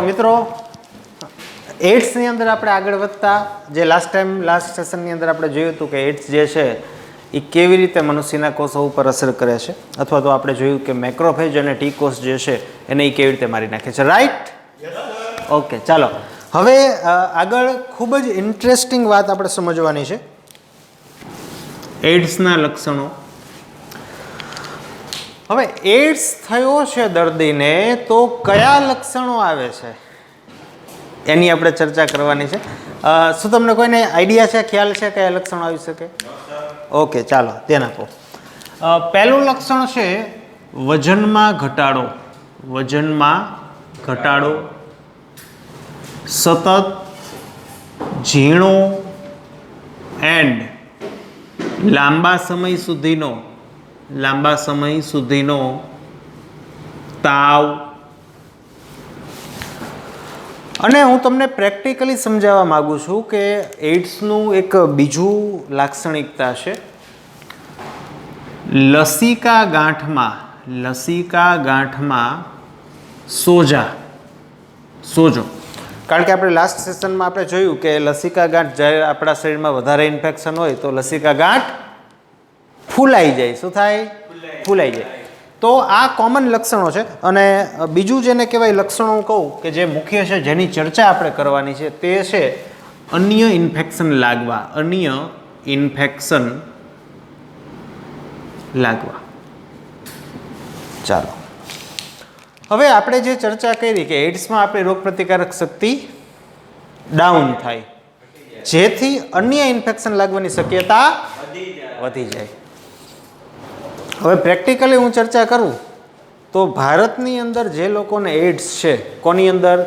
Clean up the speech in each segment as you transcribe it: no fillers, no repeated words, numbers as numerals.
મિત્રો એડ્સની અંદર આપણે આગળ વધતા જે લાસ્ટ સેશનની અંદર આપણે જોયું હતું કે એડ્સ જે છે એ કેવી રીતે મનુષ્યના કોષો ઉપર અસર કરે છે, અથવા તો આપણે જોયું કે મેક્રોફેજ અને ટી કોષ જે છે એને એ કેવી રીતે મારી નાખે છે. રાઈટ? ઓકે, ચાલો હવે આગળ ખૂબ જ ઇન્ટરેસ્ટિંગ વાત આપણે સમજવાની છે. એડ્સના લક્ષણો. હવે એડ્સ થયો છે દર્દીને તો કયા લક્ષણો આવે છે એની આપણે ચર્ચા કરવાની છે. શું તમને કોઈને આઈડિયા છે, ખ્યાલ છે કયા લક્ષણો આવી શકે? ઓકે, ચાલો ધ્યાન આપો. પહેલું લક્ષણ છે વજનમાં ઘટાડો. વજનમાં ઘટાડો, સતત ઝીણો એન્ડ લાંબા સમય સુધીનો તાવ. અને હું તમને પ્રેક્ટિકલી સમજાવવા માગું છું કે એડ્સનું એક બીજું લાક્ષણિકતા છે લસિકા ગાંઠમાં સોજો. કારણ કે આપણે લાસ્ટ સેશનમાં આપણે જોયું કે લસિકા ગાંઠ જ્યારે આપણા શરીરમાં વધારે ઇન્ફેક્શન હોય તો લસિકા ગાંઠ ફૂલાઈ જાય. શું થાય? ફૂલાઈ જાય. તો આ કોમન લક્ષણો છે. અને બીજું જેને કહેવાય લક્ષણો હું કહું કે જે મુખ્ય છે, જેની ચર્ચા આપણે કરવાની છે, તે છે અન્ય ઇન્ફેક્શન લાગવા. ચાલો હવે આપણે જે ચર્ચા કરી કે એડ્સમાં આપણી રોગપ્રતિકારક શક્તિ ડાઉન થાય, જેથી અન્ય ઇન્ફેક્શન લાગવાની શક્યતા વધી જાય. હવે પ્રેક્ટિકલી હું ચર્ચા કરું તો ભારતની અંદર જે લોકોને એડ્સ છે, કોની અંદર?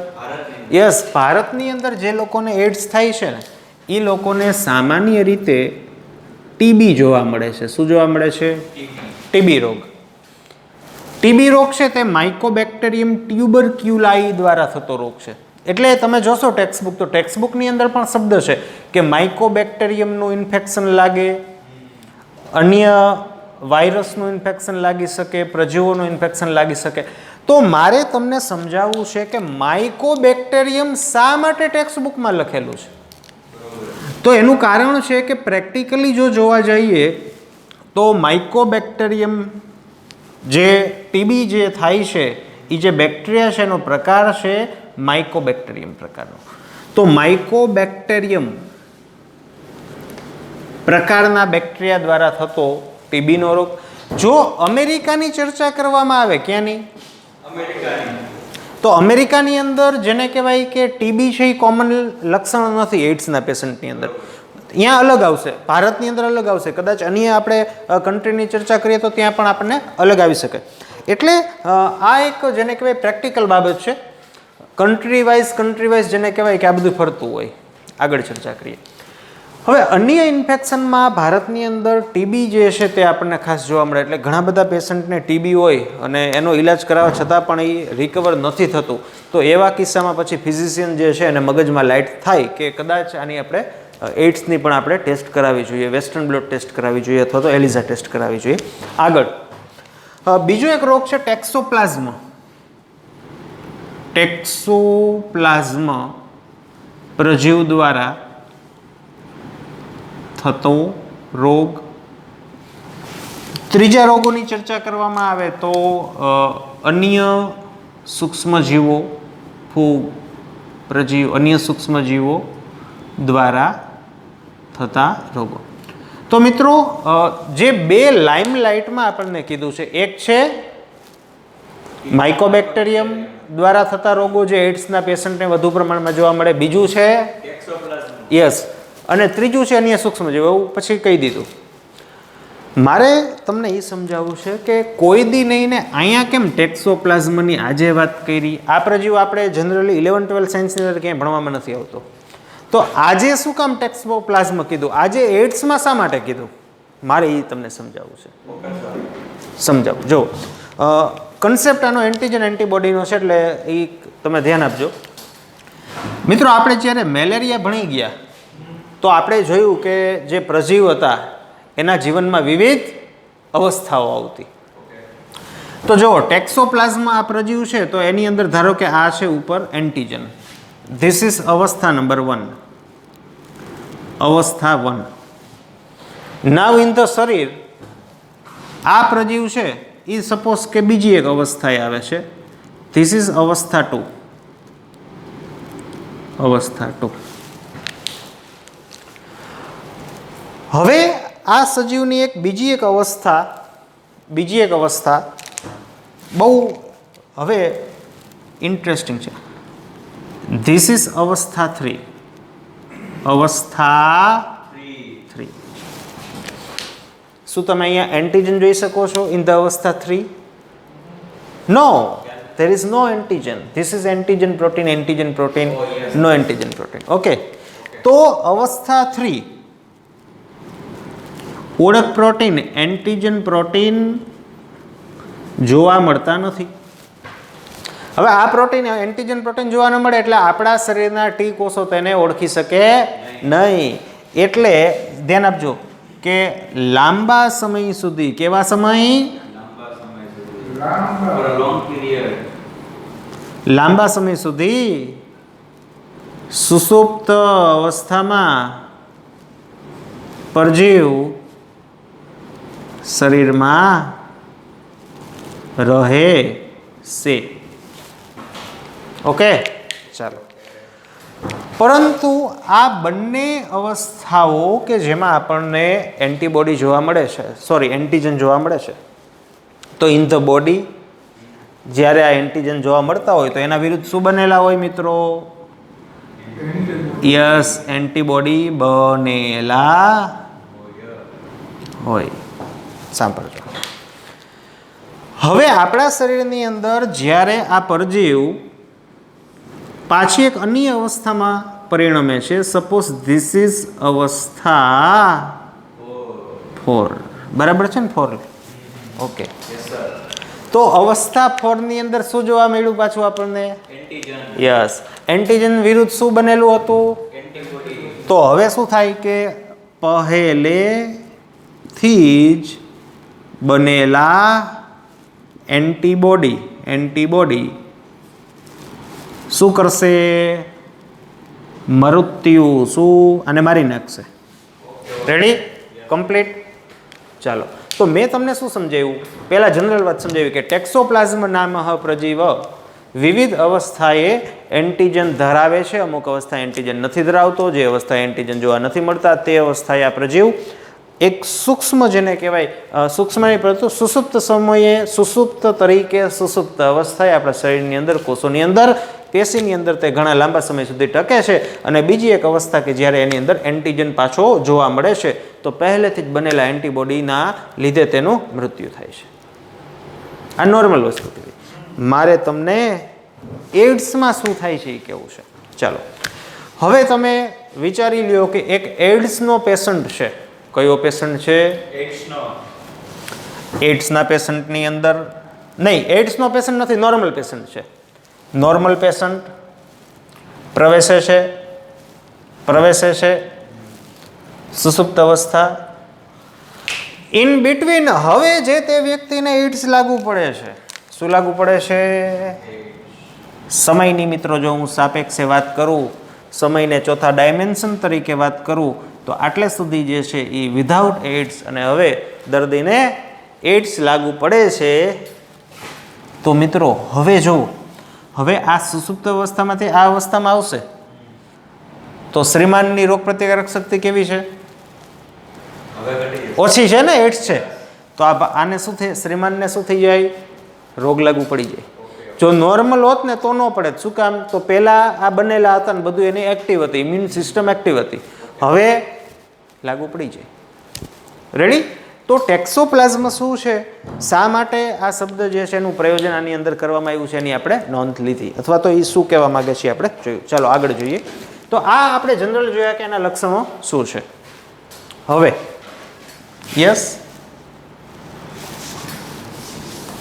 યસ, ભારતની અંદર જે લોકોને એડ્સ થાય છે ને એ લોકોને સામાન્ય રીતે ટીબી જોવા મળે છે. શું જોવા મળે છે? ટીબી રોગ. ટીબી રોગ છે તે માઇકોબેક્ટેરિયમ ટ્યુબરક્યુલાઈ દ્વારા થતો રોગ છે. એટલે તમે જોશો ટેક્સ્ટબુક, તો ટેક્સ્ટબુકની અંદર પણ શબ્દ છે કે માઇકોબેક્ટેરિયમનું ઇન્ફેક્શન લાગે, અન્ય વાયરસનું ઇન્ફેક્શન લાગી શકે, પ્રજીવોનું ઇન્ફેક્શન લાગી શકે. તો મારે તમને સમજાવવું છે કે માઇકોબેક્ટેરિયમ શા માટે ટેક્સ્ટબુકમાં લખેલું છે. તો એનું કારણ છે કે પ્રેક્ટિકલી જો જોવા જઈએ તો માઇકોબેક્ટેરિયમ જે ટીબી જે થાય છે એ જે બેક્ટેરિયા છે એનો પ્રકાર છે માઇકોબેક્ટેરિયમ પ્રકારનો. તો માઇકોબેક્ટેરિયમ પ્રકારના બેક્ટેરિયા દ્વારા થતો ટીબીનો રોગ. જો અમેરિકાની ચર્ચા કરવામાં આવે, ક્યાંની? તો અમેરિકાની અંદર જેને કહેવાય કે ટીબી છે એ કોમન લક્ષણ નથી એડ્સના પેશન્ટની અંદર. અહીંયા અલગ આવશે, ભારતની અંદર અલગ આવશે, કદાચ અન્ય આપણે કન્ટ્રીની ચર્ચા કરીએ તો ત્યાં પણ આપણને અલગ આવી શકે. એટલે આ એક જેને કહેવાય પ્રેક્ટિકલ બાબત છે. કન્ટ્રી વાઇઝ જેને કહેવાય કે આ બધું ફરતું હોય. આગળ ચર્ચા કરીએ. હવે અન્ય ઇન્ફેક્શનમાં ભારતની અંદર ટીબી જે છે તે આપણને ખાસ જોવા મળે. એટલે ઘણા બધા પેશન્ટને ટીબી હોય અને એનો ઈલાજ કરાવવા છતાં પણ એ રિકવર નથી થતું. તો એવા કિસ્સામાં પછી ફિઝિશિયન જે છે એને મગજમાં લાઇટ થાય કે કદાચ આની આપણે એડ્સની પણ આપણે ટેસ્ટ કરાવવી જોઈએ, વેસ્ટર્ન બ્લોટ ટેસ્ટ કરાવવી જોઈએ અથવા તો એલિઝા ટેસ્ટ કરાવવી જોઈએ. આગળ બીજો એક રોગ છે ટેક્સોપ્લાઝમ. ટેક્સોપ્લાઝમ પ્રજીવ દ્વારા થતો રોગ. ત્રીજા રોગોની ચર્ચા કરવામાં આવે તો અન્ય સૂક્ષ્મજીવો, ફૂગ, પ્રજીવ, અન્ય સૂક્ષ્મજીવો દ્વારા થતા રોગો. તો મિત્રો જે બે લાઇમલાઇટમાં આપણને કીધું છે, એક છે માઇકોબેક્ટેરિયમ દ્વારા થતા રોગો જે એડ્સના પેશન્ટને વધુ પ્રમાણમાં જોવા મળે, બીજું છે યસ, અને ત્રીજું છે અન્ય સૂક્ષ્મજીવો. એવું પછી કહી દીધું. મારે તમને એ સમજાવવું છે કે કોઈ દી નહીં ને અહીંયા કેમ ટેક્સોપ્લાઝમની આજે વાત કરી. આ પ્રજીવ આપણે જનરલી 11-12 સાયન્સની અંદર ક્યાંય ભણવામાં નથી આવતો. તો આજે શું કામ ટેક્સોપ્લાઝમ કીધું, આજે એડ્સમાં શા માટે કીધું, મારે એ તમને સમજાવવું છે. સમજાવું. જો કન્સેપ્ટ આનો એન્ટીજન એન્ટીબોડીનો છે, એટલે એ તમે ધ્યાન આપજો. મિત્રો આપણે જ્યારે મેલેરિયા ભણી ગયા તો આપણે જોયું કે જે પ્રજીવ હતા એના જીવનમાં વિવિધ અવસ્થાઓ આવતી. તો જો ટેક્સોપ્લાઝમા આ પ્રજીવ છે તો એની અંદર ધારો કે આ છે ઉપર એન્ટીજન. ધીસ ઇઝ અવસ્થા નંબર 1, અવસ્થા 1. નાવ ઇન ધ શરીર આ પ્રજીવ છે એ સપોઝ કે બીજી એક અવસ્થાએ આવે છે. ધીસ ઇઝ અવસ્થા 2, અવસ્થા 2. હવે આ સજીવની એક બીજી એક અવસ્થા બહુ હવે ઇન્ટરેસ્ટિંગ છે. ધીસ ઇઝ અવસ્થા 3, અવસ્થા 3. શું તમે અહીંયા એન્ટીજન જોઈ શકો છો ઇન ધ અવસ્થા 3? નો, there is no antigen. This is antigen protein, no antigen protein. Okay. તો અવસ્થા 3 ઓળખ પ્રોટીન, એન્ટીજન પ્રોટીન જોવા મળતા નથી. હવે આ પ્રોટીન એન્ટીજન પ્રોટીન જોવા ન મળે એટલે આપણા શરીરના ટી કોષો તેને ઓળખી શકે નહીં. એટલે ધ્યાન આપજો કે લાંબા સમય સુધી, કેવા સમય? લાંબા સમય સુધી સુષુપ્ત અવસ્થામાં પરજીવ શરીરમાં રહે છે. ઓકે, ચાલો. પરંતુ આ બંને અવસ્થાઓ કે જેમાં આપણને એન્ટીબોડી જોવા મળે છે, એન્ટીજન જોવા મળે છે, તો ઇન ધ બોડી જ્યારે આ એન્ટીજન જોવા મળતા હોય તો એના વિરુદ્ધ શું બનેલા હોય મિત્રો? યસ, એન્ટીબોડી બનેલા હોય. સાંભળજો. હવે આપણા શરીરની અંદર જ્યારે આ પરજીવ પાછી એક અન્ય અવસ્થામાં પરિણમે છે, સપોઝ ધીસ ઇઝ અવસ્થા 4, બરાબર છે ને? 4. ઓકે. તો અવસ્થા 4 ની અંદર શું જોવા મળ્યું પાછું આપણને? યસ, એન્ટીજન વિરુદ્ધ શું બનેલું હતું? તો હવે શું થાય કે પહેલેથી જ બનેલા એન્ટીબોડી શું કરશે? મૃત્યુ આને મારી નાખશે. રેડી? કમ્પ્લીટ? ચાલો. તો મેં તમને શું સમજાવ્યું? પહેલાં જનરલ વાત સમજાવી કે ટેક્સોપ્લાઝમ નામઃ પ્રજીવ વિવિધ અવસ્થાએ એન્ટીજન ધરાવે છે, અમુક અવસ્થા એન્ટીજન નથી ધરાવતો. જે અવસ્થા એન્ટીજન જોવા નથી મળતા તે અવસ્થાએ આ પ્રજીવ એક સૂક્ષ્મ, જેને કહેવાય સૂક્ષ્મ નહીં પરંતુ સુષુપ્ત સમયે, સુષુપ્ત તરીકે સુષુપ્ત અવસ્થાએ આપણા શરીરની અંદર, કોષોની અંદર, પેશીની અંદર તે ઘણા લાંબા સમય સુધી ટકે છે. અને બીજી એક અવસ્થા કે જ્યારે એની અંદર એન્ટીજન પાછો જોવા મળે છે તો પહેલેથી જ બનેલા એન્ટીબોડીના લીધે તેનું મૃત્યુ થાય છે. આ નોર્મલ વસ્તુ કહેવાય. મારે તમને એડ્સમાં શું થાય છે એ કહેવું છે. ચાલો, હવે તમે વિચારી લ્યો કે એક એડ્સનો પેશન્ટ છે. કયો પેશન્ટ છે? એડ્સના પેશન્ટની અંદર નહીં, એડ્સનો પેશન્ટ નથી, નોર્મલ પેશન્ટ છે. નોર્મલ પેશન્ટ પ્રવેશે છે સુષુપ્ત અવસ્થા. ઇન બિટવીન હવે જે તે વ્યક્તિને એડ્સ લાગુ પડે છે. શું લાગુ પડે છે? સમયની મિત્રો જો હું સાપેક્ષે વાત કરું, સમયને ચોથા ડાયમેન્શન તરીકે વાત કરું તો આટલે સુધી જે છે એ વિધાઉટ એડ્સ, અને હવે દર્દીને એડ્સ લાગુ પડે છે. તો મિત્રો હવે જો હવે આ સુષુપ્ત અવસ્થામાંથી આ અવસ્થામાં આવશે તો શ્રીમાનની રોગ પ્રતિકારક શક્તિ કેવી છે? ઓછી છે ને, એડ્સ છે. તો આને શું થાય? શ્રીમાનને શું થઈ જાય? રોગ લાગુ પડી જાય. જો નોર્મલ હોત ને તો ન પડે. શું કામ? તો પહેલાં આ બનેલા હતા ને બધું એની એક્ટિવ હતી, ઇમ્યુન સિસ્ટમ એક્ટિવ હતી. હવે લાગુ પડી જાય. રેડી? તો ટેક્સોપ્લાઝમ શું છે, શા માટે આ શબ્દ જે છે એનું પ્રયોજન આની અંદર કરવામાં આવ્યું છે એની આપણે નોંધ લીધી, અથવા તો એ શું કહેવા માગે છે આપણે જોયું. ચાલો આગળ જોઈએ. તો આ આપણે જનરલ જોયા કે એના લક્ષણો શું છે. હવે યસ,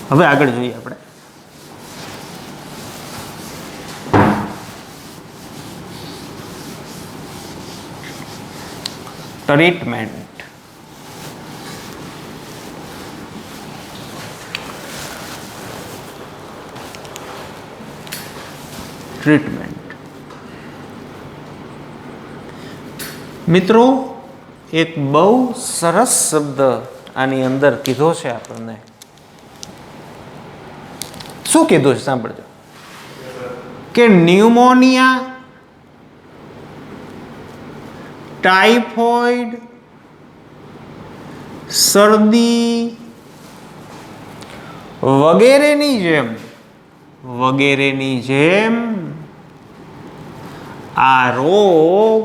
હવે આગળ જોઈએ આપણે. ટ્રીટમેન્ટ. ટ્રીટમેન્ટ. મિત્રો, એક બહુ સરસ શબ્દ આની અંદર કીધો છે આપણને. શું કીધું છે સાંભળજો, કે ન્યુમોનિયા, ટાઇફોઇડ, શરદી વગેરેની જેમ આ રોગ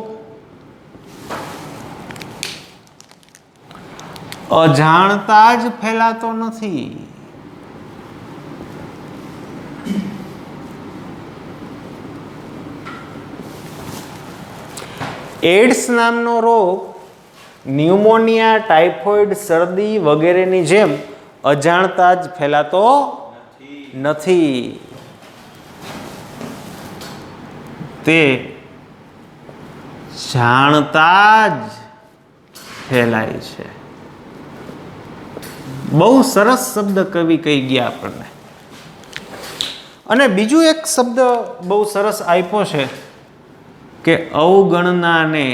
અજાણતા જ ફેલાતો નથી. એડ્સ નામનો રોગ ન્યુમોનિયા, ટાઇફોઇડ, શરદી વગેરેની જેમ અજાણતા જ ફેલાતો નથી. તે જાણતા જ ફેલાય છે. બહુ સરસ શબ્દ કવિ કહી ગયા આપણને. અને બીજું એક શબ્દ બહુ સરસ આપ્યો છે કે અવગણનાને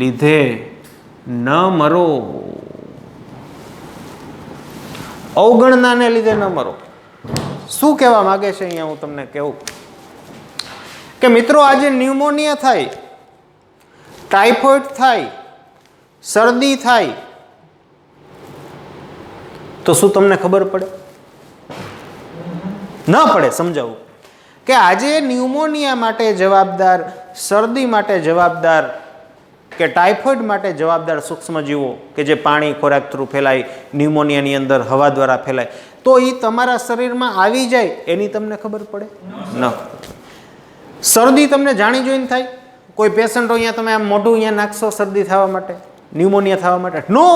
લીધે ન મરો. અવગણનાને લીધે ન મરો. શું કહેવા માંગે છે અહીંયા? હું તમને કહું કે મિત્રો, આજે ન્યુમોનિયા થાય, ટાઇફોઇડ થાય, શરદી થાય, તો શું તમને ખબર પડે? ન પડે. સમજાવું કે આજે ન્યુમોનિયા માટે જવાબદાર, શરદી માટે જવાબદાર કે ટાઇફોઇડ માટે જવાબદાર સૂક્ષ્મજીવો કે જે પાણી, ખોરાક થ્રુ ફેલાય, ન્યુમોનિયાની અંદર હવા દ્વારા ફેલાય, તો એ તમારા શરીરમાં આવી જાય એની તમને ખબર પડે ન? શરદી તમને જાણી જોઈને થાય? કોઈ પેશન્ટ અહીંયા તમે આમ મોઢું અહીંયા નાખશો શરદી થવા માટે, ન્યુમોનિયા થવા માટે? નો,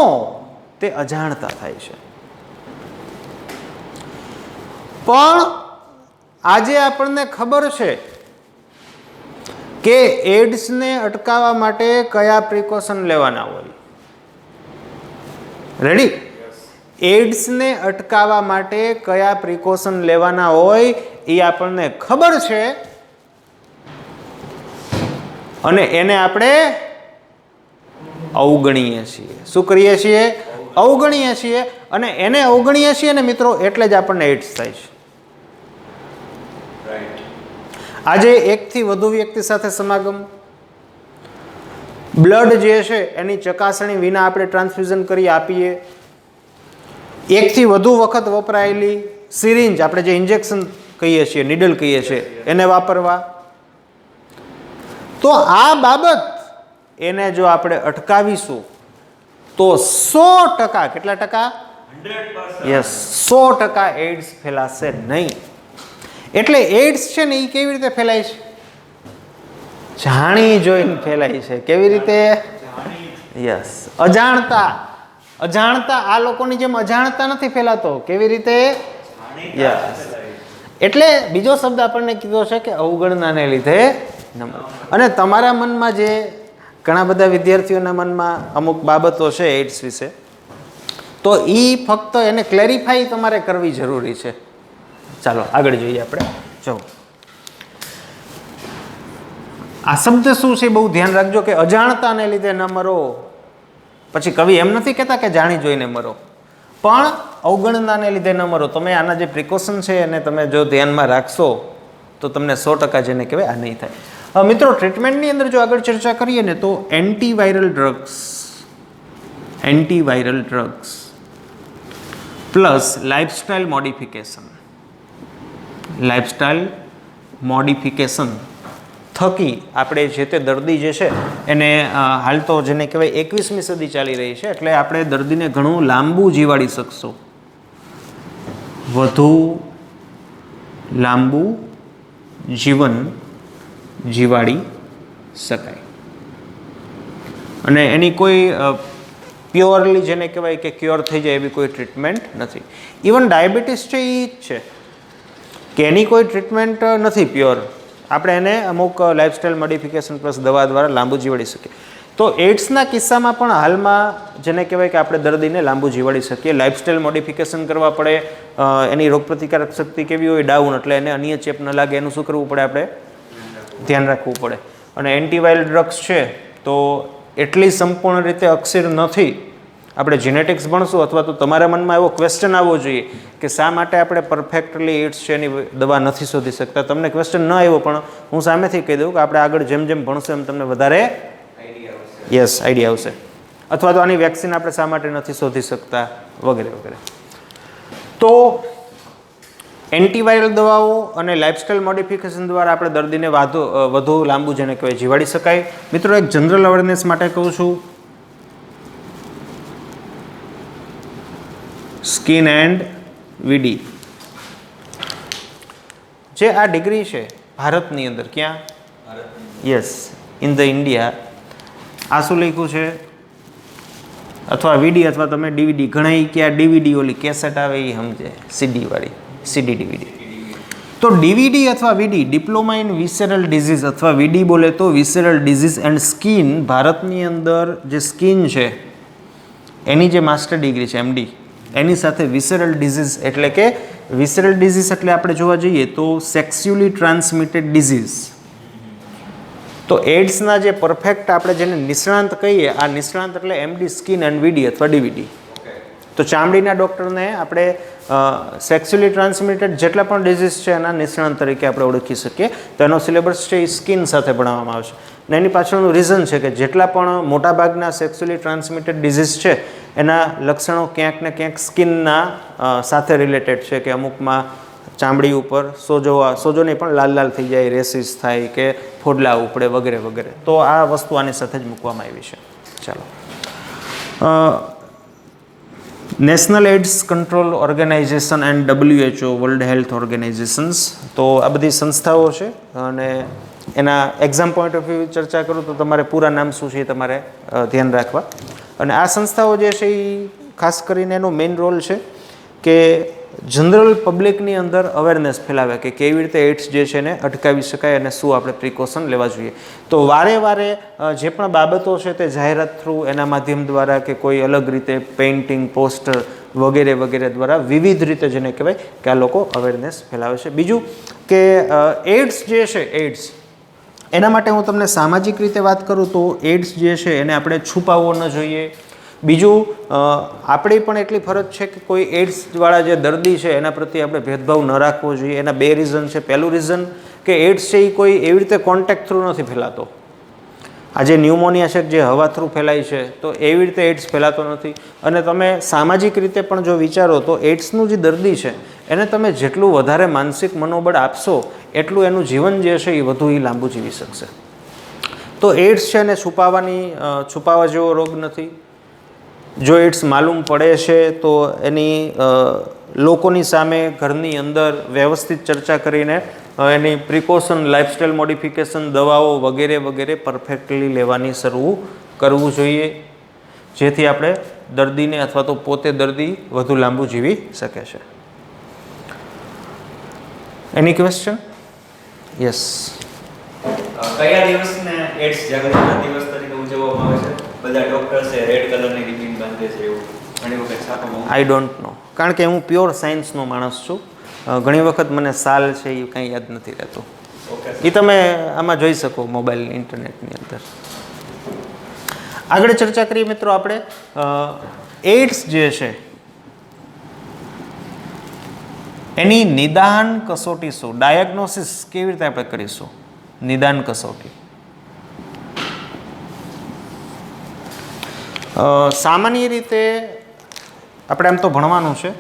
તે અજાણતા થાય છે. પણ આજે આપણને ખબર છે કે એડ્સને અટકાવવા માટે કયા પ્રિકોશન લેવાના હોય. રેડી? એડ્સને અટકાવવા માટે કયા પ્રિકોશન લેવાના હોય એ આપણને ખબર છે. અને એને આપણે અવગણીએ છીએ. શું કરીએ છીએ? અવગણીએ છીએ. અને એને અવગણીએ છીએ ને મિત્રો, એટલે જ આપણને એડ્સ થાય છે. આજે એકથી વધુ વ્યક્તિ સાથે સમાગમ, બ્લડ જે છે એની ચકાસણી વિના આપણે ટ્રાન્સફ્યુઝન કરી આપીએ, એકથી વધુ વખત વપરાયેલી સિરિંજ, આપણે જે ઇન્જેક્શન કહીએ છીએ, નીડલ કહીએ છીએ, એને વાપરવા, તો આ બાબત એને જો આપણે અટકાવીશું તો 100%, કેટલા ટકા? 100% એડ્સ ફેલાશે નહીં. એટલે એડ્સ છે ને એ કેવી રીતે ફેલાય છે? જાણી જોઈને ફેલાય છે. કેવી રીતે? યસ, અજાણતા. આ લોકોની જેમ અજાણતા નથી ફેલાતો. કેવી રીતે? યસ. એટલે બીજો શબ્દ આપણને કીધો છે કે અવગણનાને લીધે. અને તમારા મનમાં જે ઘણા બધા વિદ્યાર્થીઓના મનમાં અમુક બાબતો છે એડ્સ વિશે, તો એ ફક્ત એને ક્લેરિફાઈ તમારે કરવી જરૂરી છે. ચાલો આગળ જોઈએ આપણે. જો આ શબ્દ શું છે બહુ ધ્યાન રાખજો કે અજાણતાને લીધે ન મરો. પછી કવિ એમ નથી કહેતા કે જાણી જોઈને મરો, પણ અવગણનાને લીધે ન મરો. તમે આના જે પ્રિકોશન છે એને તમે જો ધ્યાનમાં રાખશો તો તમને 100% જેને કહેવાય આ નહીં થાય. મિત્રો, ટ્રીટમેન્ટની અંદર જો આગળ ચર્ચા કરીએ ને તો antiviral drugs plus lifestyle modification થકી આપણે જે તે દર્દી જે છે એને હાલ તો જેને કહેવાય 21મી સદી ચાલી રહી છે, એટલે આપણે દર્દીને ઘણું લાંબુ જીવાડી શકશું, વધુ લાંબુ જીવન જીવાડી શકાય. અને એની કોઈ પ્યોરલી જેને કહેવાય કે ક્યોર થઈ જાય એવી કોઈ ટ્રીટમેન્ટ નથી. ઇવન ડાયાબિટીસ છે એ જ છે કે એની કોઈ ટ્રીટમેન્ટ નથી પ્યોર. આપણે એને અમુક લાઇફસ્ટાઇલ મોડિફિકેશન પ્લસ દવા દ્વારા લાંબુ જીવાડી શકીએ. તો એડ્સના કિસ્સામાં પણ હાલમાં જેને કહેવાય કે આપણે દર્દીને લાંબુ જીવાડી શકીએ. લાઇફસ્ટાઇલ મોડિફિકેશન કરવા પડે, એની રોગપ્રતિકારક શક્તિ કેવી હોય ડાઉન, એટલે એને અન્ય ચેપ ન લાગે એનું શું કરવું પડે, આપણે ધ્યાન રાખવું પડે. અને એન્ટીવાયરલ ડ્રગ્સ છે તો એટલી સંપૂર્ણ રીતે અક્ષર નથી. આપણે જીનેટિક્સ ભણશું અથવા તો તમારા મનમાં એવો ક્વેશ્ચન આવવો જોઈએ કે શા માટે આપણે પરફેક્ટલી એડ્સ છે એની દવા નથી શોધી શકતા. તમને ક્વેશ્ચન ન આવ્યો પણ હું સામેથી કહી દઉં કે આપણે આગળ જેમ જેમ ભણશું એમ તમને વધારે આઈડિયા આવશે. અથવા તો આની વેક્સિન આપણે શા માટે નથી શોધી શકતા વગેરે વગેરે. તો એન્ટીવાયરલ દવાઓ અને લાઇફસ્ટાઇલ મોડિફિકેશન દ્વારા આપણે દર્દીને વધુ લાંબુ જેને કહેવાય જીવાડી શકાય. મિત્રો એક જનરલ અવેરનેસ માટે કહું છું, સ્કિન એન્ડ વીડી જે આ ડિગ્રી છે ભારતની અંદર, ક્યાં? Yes, in the India. આ શું લખ્યું છે? અથવા વીડી અથવા તમે ડીવીડી, ઘણા કે આ ડીવીડી ઓલી કેસેટ આવે એ સમજે, સીડી વાળી, સીડી ડીવીડી. તો ડીવીડી અથવા વીડી ડિપ્લોમા ઇન વિસેરલ ડિઝીઝ અથવા વીડી બોલે તો વિસેરલ ડિઝીઝ એન્ડ સ્કિન, ભારતની અંદર જે સ્કિન છે એની જે માસ્ટર ડિગ્રી છે એમડી, એની સાથે વિસેરલ ડિઝીઝ એટલે કે વિસેરલ ડિઝીઝ એટલે આપણે જોવા જઈએ તો સેક્સ્યુઅલી ટ્રાન્સમિટેડ ડિઝીઝ. તો એડ્સના જે પરફેક્ટ આપણે જેને નિષ્ણાંત કહીએ, આ નિષ્ણાંત એટલે એમડી સ્કિન એન્ડ વીડી અથવા ડીવીડી. તો ચામડીના ડૉક્ટરને આપણે સેક્સ્યુઅલી ટ્રાન્સમિટેડ જેટલા પણ ડિઝીઝ છે એના નિષ્ણાંત તરીકે આપણે ઓળખી શકીએ. તો એનો સિલેબસ છે એ સ્કિન સાથે ભણાવવામાં આવશે. અને એની પાછળનું રીઝન છે કે જેટલા પણ મોટાભાગના સેક્સ્યુઅલી ટ્રાન્સમિટેડ ડિઝીઝ છે એના લક્ષણો ક્યાંક ને ક્યાંક સ્કિનના સાથે રિલેટેડ છે, કે અમુકમાં ચામડી ઉપર સોજો નહીં પણ લાલ લાલ થઈ જાય, રેસીસ થાય કે ફોડલા ઉપડે વગેરે વગેરે. તો આ વસ્તુ આની સાથે જ મૂકવામાં આવી છે. ચાલો, national AIDS control organisation and WHO, world health organisations, તો આ બધી સંસ્થાઓ છે. અને એના એક્ઝામ પોઈન્ટ ઓફ વ્યૂ ચર્ચા કરું તો તમારે પૂરા નામ શું છે એ તમારે ધ્યાન રાખવા. અને આ સંસ્થાઓ જે છે એ ખાસ કરીને એનો મેઇન રોલ છે કે જનરલ પબ્લિકની અંદર અવેરનેસ ફેલાવે કે કેવી રીતે એડ્સ જે છે એને અટકાવી શકાય અને શું આપણે પ્રિકોશન લેવા જોઈએ. તો વારે વારે જે પણ બાબતો છે તે જાહેરાત થ્રુ, એના માધ્યમ દ્વારા કે કોઈ અલગ રીતે પેઇન્ટિંગ, પોસ્ટર વગેરે વગેરે દ્વારા વિવિધ રીતે જેને કહેવાય કે આ લોકો અવેરનેસ ફેલાવે છે. બીજું કે એડ્સ જે છે, એડ્સ એના માટે હું તમને સામાજિક રીતે વાત કરું તો એડ્સ જે છે એને આપણે છુપાવવો ન જોઈએ. બીજું, આપણી પણ એટલી ફરજ છે કે કોઈ એડ્સવાળા જે દર્દી છે એના પ્રત્યે આપણે ભેદભાવ ન રાખવો જોઈએ. એના બે રીઝન છે. પહેલું રીઝન કે એડ્સ છે એ કોઈ એવી રીતે કોન્ટેક્ટ થ્રુ નથી ફેલાતો. આજે ન્યુમોનિયા છે જે હવા થ્રુ ફેલાય છે, તો એવી રીતે એડ્સ ફેલાતો નથી. અને તમે સામાજિક રીતે પણ જો વિચારો તો એડ્સનું જે દર્દી છે એને તમે જેટલું વધારે માનસિક મનોબળ આપશો એટલું એનું જીવન જે છે એ વધુ લાંબુ જીવી શકશે. તો એડ્સ છે એને છુપાવવા જેવો રોગ નથી. જો એડ્સ માલુમ પડે છે તો એની લોકોની સામે ઘરની અંદર વ્યવસ્થિત ચર્ચા કરીને એની પ્રિકોશન, લાઇફસ્ટાઇલ મોડિફિકેશન, દવાઓ વગેરે વગેરે પરફેક્ટલી લેવાની શરૂ કરવું જોઈએ, જેથી આપણે દર્દીને અથવા તો પોતે દર્દી વધુ લાંબુ જીવી શકે છે. Any question? યસ. કયા દિવસને એડ્સ જાગૃતિ દિવસ તરીકે ઉજવવામાં આવે છે? બધા ડોક્ટર્સે રેડ કલરની રિબિન બાંધે છે એવું ઘણી વખત છાપવામાં. આઈ ડોન્ટ નો, કારણ કે હું પ્યોર સાયન્સનો માણસ છું. ઘણી વખત મને સાલ છે એ કંઈ યાદ નથી રહેતું. એ તમે આમાં જોઈ શકો મોબાઈલ, ઇન્ટરનેટની અંદર. આગળ ચર્ચા કરીએ મિત્રો આપણે એડ્સ જે છે એની નિદાન કસોટી શું, ડાયગ્નોસિસ કેવી રીતે આપણે કરીશું? નિદાન કસોટી સામાન્ય રીતે આપણે આમ તો ભણવાનું છે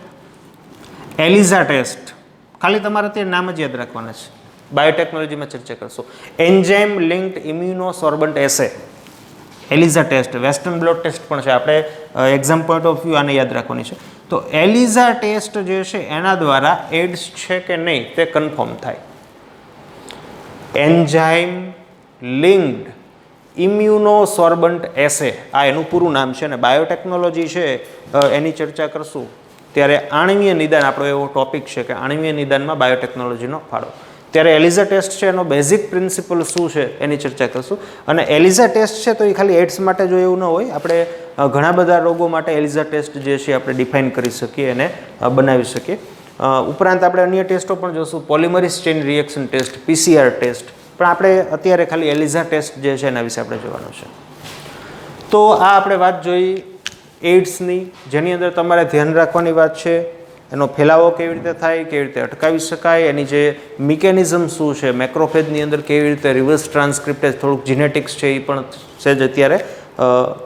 એલિઝા ટેસ્ટ, ખાલી તમારે તે નામ જ યાદ રાખવાના છે. બાયોટેકનોલોજીમાં ચર્ચા કરશો. Enzyme linked immunosorbent assay, ELISA test. Western blot test પણ છે. આપણે એક્ઝામ પોઈન્ટ ઓફ વ્યૂ આને યાદ રાખવાની છે. તો એલિઝા ટેસ્ટ જે છે એના દ્વારા એડ્સ છે કે નહીં તે કન્ફર્મ થાય. એન્ઝાઇમ લિંક્ડ ઇમ્યુનોસોર્બન્ટ એસે, આ એનું પૂરું નામ છે. અને બાયોટેકનોલોજી છે એની ચર્ચા કરશું ત્યારે આણ્વીય નિદાન આપણો એવો ટોપિક છે કે આણ્વીય નિદાનમાં બાયોટેકનોલોજીનો ફાળો. ત્યારે એલિઝા ટેસ્ટ છે એનો બેઝિક પ્રિન્સિપલ શું છે એની ચર્ચા કરશું. અને એલિઝા ટેસ્ટ છે તો એ ખાલી એડ્સ માટે જો એવું ન હોય, આપણે ઘણા બધા રોગો માટે એલિઝા ટેસ્ટ જે છે આપણે ડિફાઇન કરી શકીએ અને બનાવી શકીએ. ઉપરાંત આપણે અન્ય ટેસ્ટો પણ જોશું, polymerase chain reaction test, PCR test, પણ આપણે અત્યારે ખાલી એલિઝા ટેસ્ટ જે છે એના વિશે આપણે જોવાનું છે. તો આ આપણે વાત જોઈ એઇડ્સની, જેની અંદર તમારે ધ્યાન રાખવાની વાત છે એનો ફેલાવો કેવી રીતે થાય, કેવી રીતે અટકાવી શકાય, એની જે મિકેનિઝમ શું છે, મેક્રોફેજની અંદર કેવી રીતે રિવર્સ ટ્રાન્સક્રિપ્ટેજ, થોડુંક જીનેટિક્સ છે એ પણ છે જ અત્યારે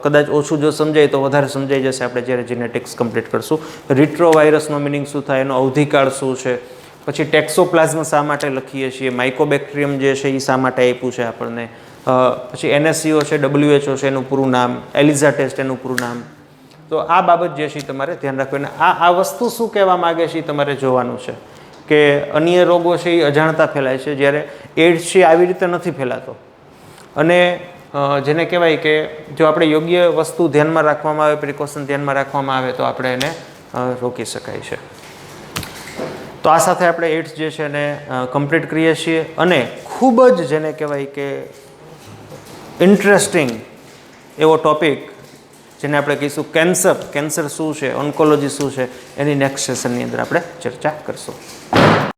કદાચ ઓછું જો સમજાય તો વધારે સમજાઈ જશે આપણે જ્યારે જીનેટિક્સ કમ્પ્લીટ કરશું. રિટ્રોવાયરસનો મિનિંગ શું થાય, એનો અવધિકાળ શું છે, પછી ટેક્સોપ્લાઝમ શા માટે લખીએ છીએ, માઇકોબેક્ટેરિયમ જે છે એ શા માટે આપ્યું છે આપણને, પછી NSCO છે, WHO છે એનું પૂરું નામ, એલિઝા ટેસ્ટ એનું પૂરું નામ. તો આ બાબત જે છે તમારે ધ્યાન રાખવું. અને આ વસ્તુ શું કહેવા માગે છે એ તમારે જોવાનું છે કે અન્ય રોગો છે એ અજાણતા ફેલાય છે, જ્યારે એડ્સ છે આવી રીતે નથી ફેલાતો. અને જેને કહેવાય કે જો આપણે યોગ્ય વસ્તુ ધ્યાનમાં રાખવામાં આવે, પ્રિકોશન ધ્યાનમાં રાખવામાં આવે તો આપણે એને રોકી શકાય છે. તો આ સાથે આપણે એડ્સ જે છે એને કમ્પ્લીટ કરીએ છીએ. અને ખૂબ જ જેને કહેવાય કે ઇન્ટરેસ્ટિંગ એવો ટોપિક જેને આપણે કહીશું કેન્સર શું છે, ઓન્કોલોજી શું છે, એની નેક્સ્ટ સેશનની અંદર આપણે ચર્ચા કરશું.